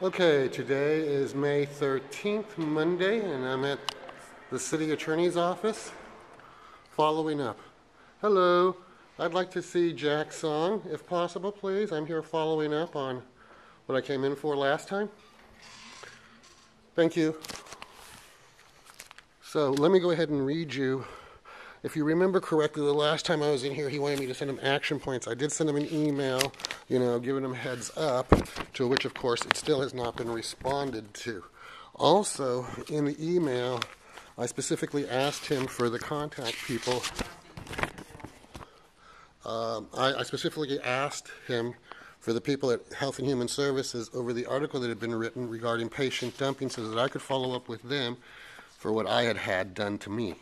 Okay, today is May 13th, Monday, and I'm at the City Attorney's office following up. Hello, I'd like to see Jack Song, if possible, please. I'm here following up on what I came in for last time. Thank you. So let me go ahead and read you. If you remember correctly, the last time I was in here, he wanted me to send him action points. I did send him an email, giving him heads up, to which, of course, it still has not been responded to. Also, in the email, I specifically asked him for the contact people. I specifically asked him for the people at Health and Human Services over the article that had been written regarding patient dumping so that I could follow up with them for what I had had done to me.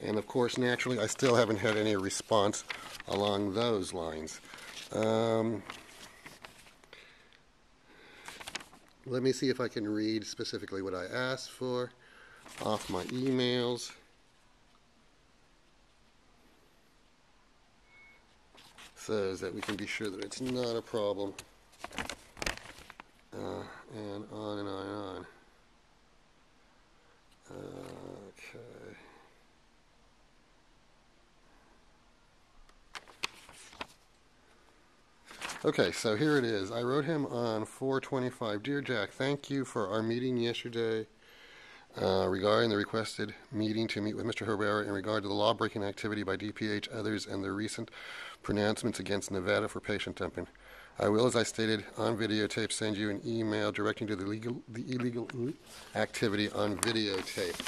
And of course, naturally, I still haven't had any response along those lines. Let me see if I can read specifically what I asked for off my emails. So that we can be sure that it's not a problem. And on and on and on. Okay. Okay, so here it is. I wrote him on 4/25. Dear Jack, thank you for our meeting yesterday regarding the requested meeting to meet with Mr. Herrera in regard to the law-breaking activity by DPH, others, and the recent pronouncements against Nevada for patient dumping. I will, as I stated on videotape, send you an email directing to the illegal activity on videotape.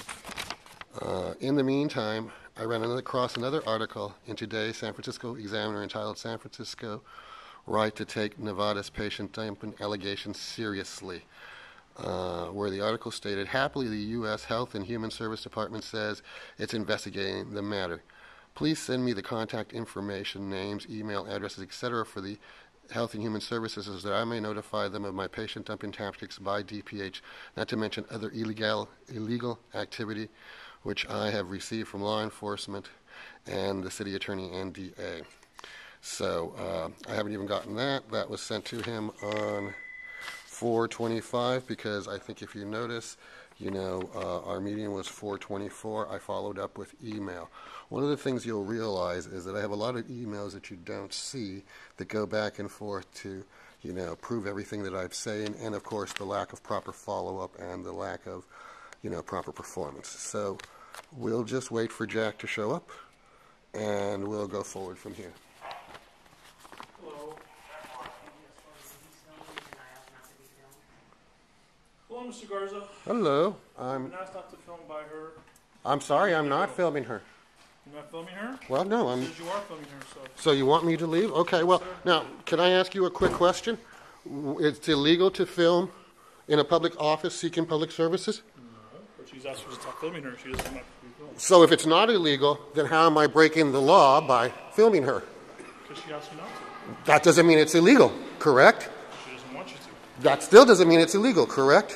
In the meantime, I ran across another article in today's San Francisco Examiner entitled San Francisco Right to Take Nevada's Patient Dumping Allegations Seriously, where the article stated, happily the U.S. Health and Human Service Department says it's investigating the matter. Please send me the contact information, names, email addresses, etc. for the Health and Human Services so that I may notify them of my patient dumping tactics by DPH, not to mention other illegal activity which I have received from law enforcement and the city attorney and DA. So I haven't even gotten that. That was sent to him on 4/25 because I think if you notice, our meeting was 4/24. I followed up with email. One of the things you'll realize is that I have a lot of emails that you don't see that go back and forth to, prove everything that I'm saying, and of course the lack of proper follow-up and the lack of, proper performance. So we'll just wait for Jack to show up, and we'll go forward from here. Hello, Mr. Garza. Hello. I've been asked not to film by her. I'm sorry, I'm not filming her. You're not filming her? Well, no, You said you are filming her, so. So you want me to leave? Okay, well, now, can I ask you a quick question? It's illegal to film in a public office seeking public services? No, but she's asked you to stop filming her. She doesn't want to be filmed. So if it's not illegal, then how am I breaking the law by filming her? Because she asked you not to. That doesn't mean it's illegal, correct? She doesn't want you to. That still doesn't mean it's illegal, correct?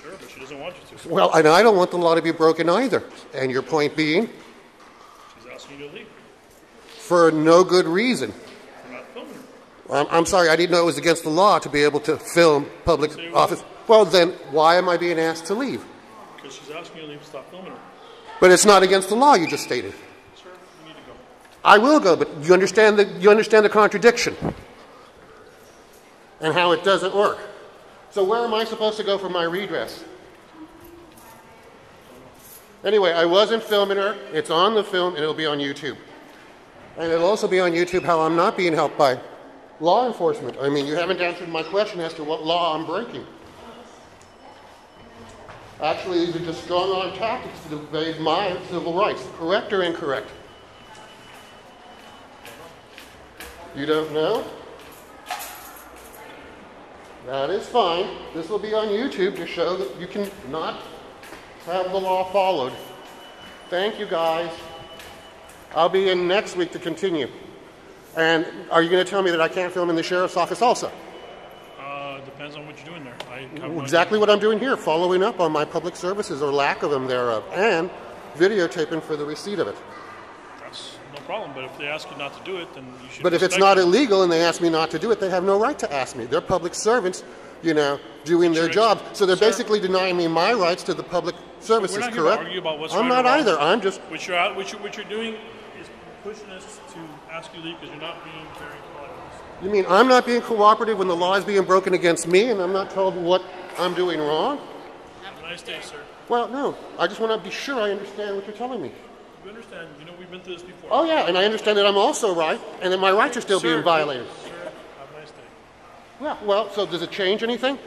Sure, but she doesn't want you to. Well, and I don't want the law to be broken either. And your point being? She's asking you to leave. For no good reason. You're not filming her. I'm sorry, I didn't know it was against the law to be able to film public office. Well, then why am I being asked to leave? Because she's asking you to leave and stop filming her. But it's not against the law, you just stated. Sir, you need to go. I will go, but you understand the contradiction and how it doesn't work. So where am I supposed to go for my redress? Anyway, I wasn't filming her. It's on the film, and it'll be on YouTube. And it'll also be on YouTube how I'm not being helped by law enforcement. I mean, you haven't answered my question as to what law I'm breaking. Actually, these are just strong-arm tactics to invade my civil rights. Correct or incorrect? You don't know? That is fine. This will be on YouTube to show that you can not have the law followed. Thank you, guys. I'll be in next week to continue. And are you going to tell me that I can't film in the sheriff's office also? Depends on what you're doing there. Exactly what I'm doing here, following up on my public services or lack of them thereof, and videotaping for the receipt of it. That's no problem, but if they ask you not to do it, then you should. But if it's not illegal and they ask me not to do it, they have no right to ask me. They're public servants you know, doing their job. So they're Sir, basically denying me my rights to the public services, we're not here correct? to argue about what's I'm right not or wrong. either. I'm just... What you're doing is pushing us to ask you to leave because you're not being very cooperative. You mean I'm not being cooperative when the law is being broken against me and I'm not told what I'm doing wrong? Have a nice day, sir. Well, no. I just want to be sure I understand what you're telling me. You understand. You know, we've been through this before. Oh, yeah, and I understand that I'm also right and that my rights are still being violated. Sir, have a nice day. Yeah, well, so does it change anything?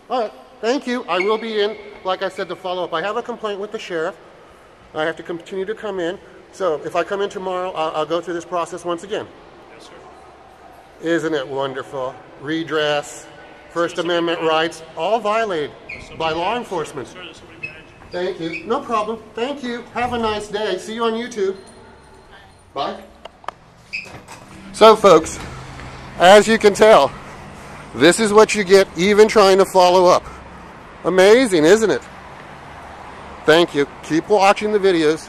All right, thank you. I will be in, like I said, to follow up. I have a complaint with the sheriff. I have to continue to come in. So if I come in tomorrow, I'll go through this process once again. Yes, sir. Isn't it wonderful? Redress, First Amendment rights, all violated by law enforcement. Sir, there's somebody behind you. Thank you. No problem. Thank you. Have a nice day. See you on YouTube. Bye. So, folks, as you can tell, this is what you get even trying to follow up. Amazing, isn't it? Thank you. Keep watching the videos.